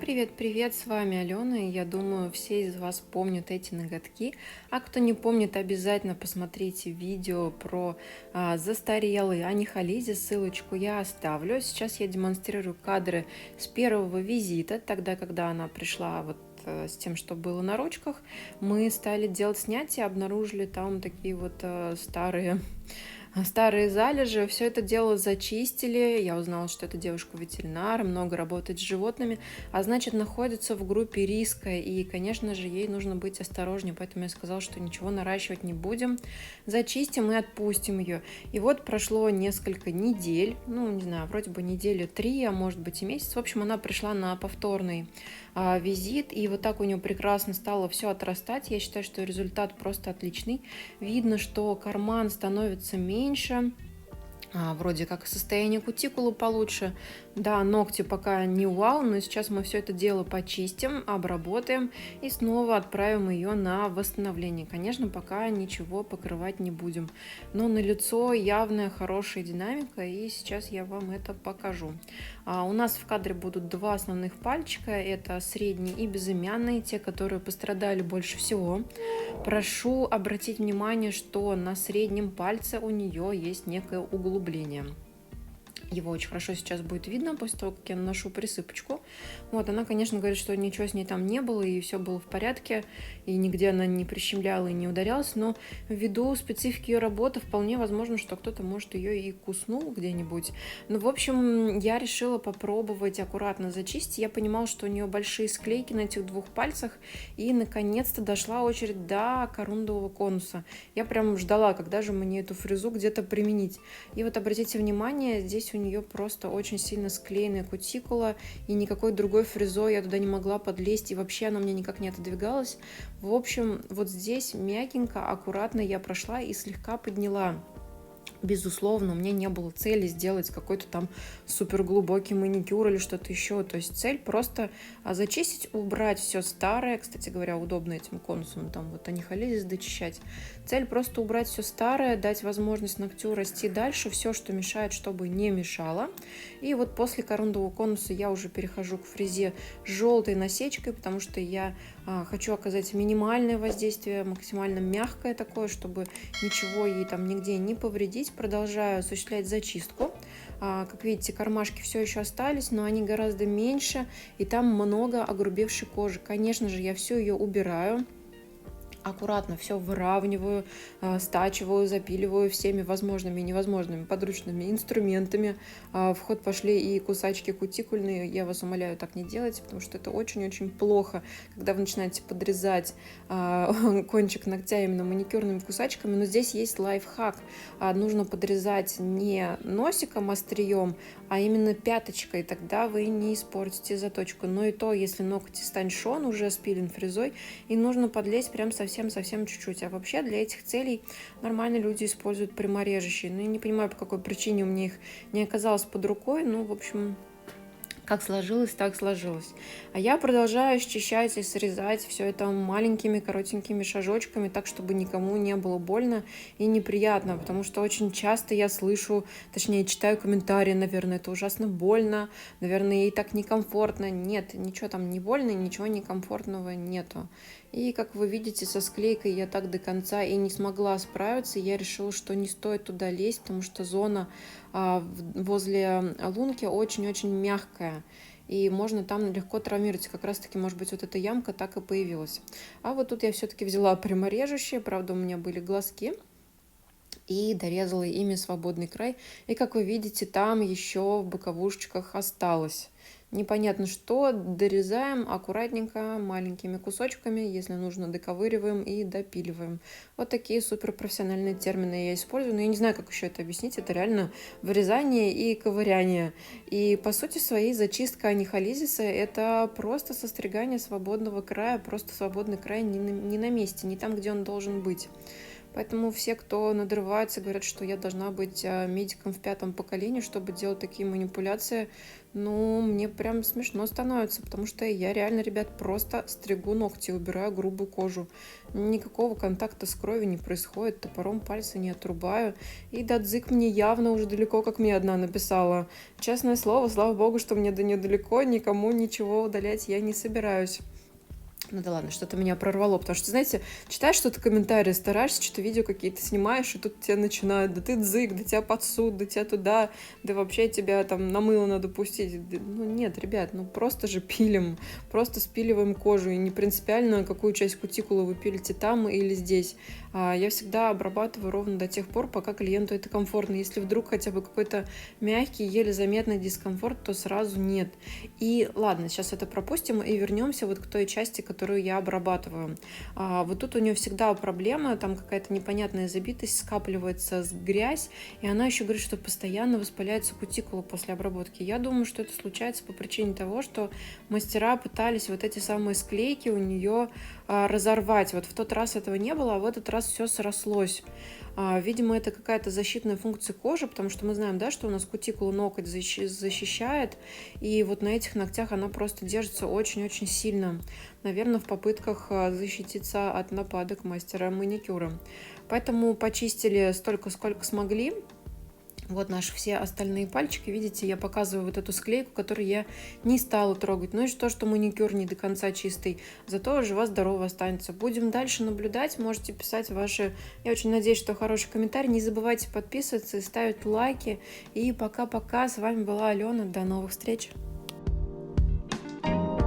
Привет, с вами Алена, и я думаю, все из вас помнят эти ноготки, а кто не помнит, обязательно посмотрите видео про застарелые анихализи, ссылочку я оставлю. Сейчас я демонстрирую кадры с первого визита, тогда, когда она пришла с тем, что было на ручках, мы стали делать снятия, обнаружили там такие старые залежи. Все это дело зачистили. Я узнала, что эта девушка ветеринар, много работает с животными, а значит, находится в группе риска. И, конечно же, ей нужно быть осторожнее. Поэтому я сказала, что ничего наращивать не будем. Зачистим и отпустим ее. И вот прошло несколько недель, не знаю, вроде бы недели 3, а может быть и месяц. В общем, она пришла на повторный визит, и вот так у нее прекрасно стало все отрастать. Я считаю, что результат просто отличный. Видно, что карман становится меньше, вроде как состояние кутикулы получше. Да, ногти пока не вау, но сейчас мы все это дело почистим, обработаем и снова отправим ее на восстановление. Конечно, пока ничего покрывать не будем, но на лицо явная хорошая динамика, и сейчас я вам это покажу. У нас в кадре будут два основных пальчика, это средний и безымянный, те, которые пострадали больше всего. Прошу обратить внимание, что на среднем пальце у нее есть некое углубление. Его очень хорошо сейчас будет видно после того, как я наношу присыпочку. Вот, она, конечно, говорит, что ничего с ней там не было, и все было в порядке, и нигде она не прищемляла и не ударялась, но ввиду специфики ее работы вполне возможно, что кто-то, может, ее и куснул где-нибудь. Ну, в общем, я решила попробовать аккуратно зачистить. Я понимала, что у нее большие склейки на этих двух пальцах, и, наконец-то, дошла очередь до корундового конуса. Я прям ждала, когда же мне эту фрезу где-то применить. И вот обратите внимание, здесь у нее просто очень сильно склеенная кутикула, и никакой другой фрезой я туда не могла подлезть, и вообще она мне никак не отодвигалась. В общем, вот здесь мягенько, аккуратно я прошла и слегка подняла. Безусловно, у меня не было цели сделать какой-то там суперглубокий маникюр или что-то еще. То есть цель просто зачистить, убрать все старое. Кстати говоря, удобно этим конусом там вот анихализис дочищать. Цель просто убрать все старое, дать возможность ногтю расти дальше, все, что мешает, чтобы не мешало. И вот после корундового конуса я уже перехожу к фрезе с желтой насечкой, потому что я хочу оказать минимальное воздействие, максимально мягкое такое, чтобы ничего ей там нигде не повредить. Продолжаю осуществлять зачистку. Как видите, кармашки все еще остались, но они гораздо меньше, и там много огрубевшей кожи. Конечно же, я все ее убираю. Аккуратно все выравниваю, стачиваю, запиливаю всеми возможными и невозможными подручными инструментами. В ход пошли и кусачки кутикульные. Я вас умоляю, так не делайте, потому что это очень-очень плохо, когда вы начинаете подрезать кончик ногтя именно маникюрными кусачками. Но здесь есть лайфхак. Нужно подрезать не носиком, острием, а именно пяточкой. Тогда вы не испортите заточку. Но и то, если ноготь станьшон, уже спилен фрезой, и нужно подлезть прям совсем чуть-чуть. А вообще для этих целей нормально люди используют пряморежущие. Но я не понимаю, по какой причине у меня их не оказалось под рукой. В общем, как сложилось, так сложилось. А я продолжаю счищать и срезать все это маленькими коротенькими шажочками, так, чтобы никому не было больно и неприятно, потому что очень часто я слышу, точнее, читаю комментарии, наверное, это ужасно больно, наверное, ей так некомфортно. Нет, ничего там не больно, ничего некомфортного нету. И, как вы видите, со склейкой я так до конца и не смогла справиться. Я решила, что не стоит туда лезть, потому что зона возле лунки очень-очень мягкая. И можно там легко травмировать. Как раз-таки, может быть, вот эта ямка так и появилась. А вот тут я все-таки взяла пряморежущие. Правда, у меня были глазки. И дорезала ими свободный край. И, как вы видите, там еще в боковушечках осталось непонятно что. Дорезаем аккуратненько, маленькими кусочками, если нужно, доковыриваем и допиливаем. Вот такие суперпрофессиональные термины я использую, но я не знаю, как еще это объяснить. Это реально вырезание и ковыряние. И по сути своей зачистка анихализиса — это просто состригание свободного края, просто свободный край не на месте, не там, где он должен быть. Поэтому все, кто надрывается, говорят, что я должна быть медиком в пятом поколении, чтобы делать такие манипуляции, ну, мне прям смешно становится, потому что я реально, ребят, просто стригу ногти, убираю грубую кожу. Никакого контакта с кровью не происходит, топором пальцы не отрубаю. И дадзык мне явно уже далеко, как мне одна написала. Честное слово, слава богу, что мне до нее далеко, никому ничего удалять я не собираюсь. Ну да ладно, что-то меня прорвало, потому что, знаете, читаешь что-то, комментарии, стараешься, что-то видео какие-то снимаешь, и тут тебя начинают, да ты дзык, да тебя под суд, да тебя туда, да вообще тебя там на мыло надо пустить. Ну нет, ребят, ну просто же пилим, просто спиливаем кожу, и не принципиально, какую часть кутикулы вы пилите там или здесь. Я всегда обрабатываю ровно до тех пор, пока клиенту это комфортно. Если вдруг хотя бы какой-то мягкий, еле заметный дискомфорт, то сразу нет. И ладно, сейчас это пропустим и вернемся вот к той части, которую я обрабатываю. Вот тут у нее всегда проблема, там какая-то непонятная забитость, скапливается грязь, и она еще говорит, что постоянно воспаляется кутикула после обработки. Я думаю, что это случается по причине того, что мастера пытались вот эти самые склейки у нее разорвать. Вот в тот раз этого не было, а в этот раз все срослось. Видимо, это какая-то защитная функция кожи, потому что мы знаем, да, что у нас кутикулу ноготь защищает, и вот на этих ногтях она просто держится очень-очень сильно. Наверное, в попытках защититься от нападок мастера маникюра. Поэтому почистили столько, сколько смогли. Вот наши все остальные пальчики, видите, я показываю вот эту склейку, которую я не стала трогать. Ну и то, что маникюр не до конца чистый, зато жива-здорова останется. Будем дальше наблюдать, можете писать ваши, я очень надеюсь, что хороший комментарий. Не забывайте подписываться и ставить лайки. И пока-пока, с вами была Алена, до новых встреч!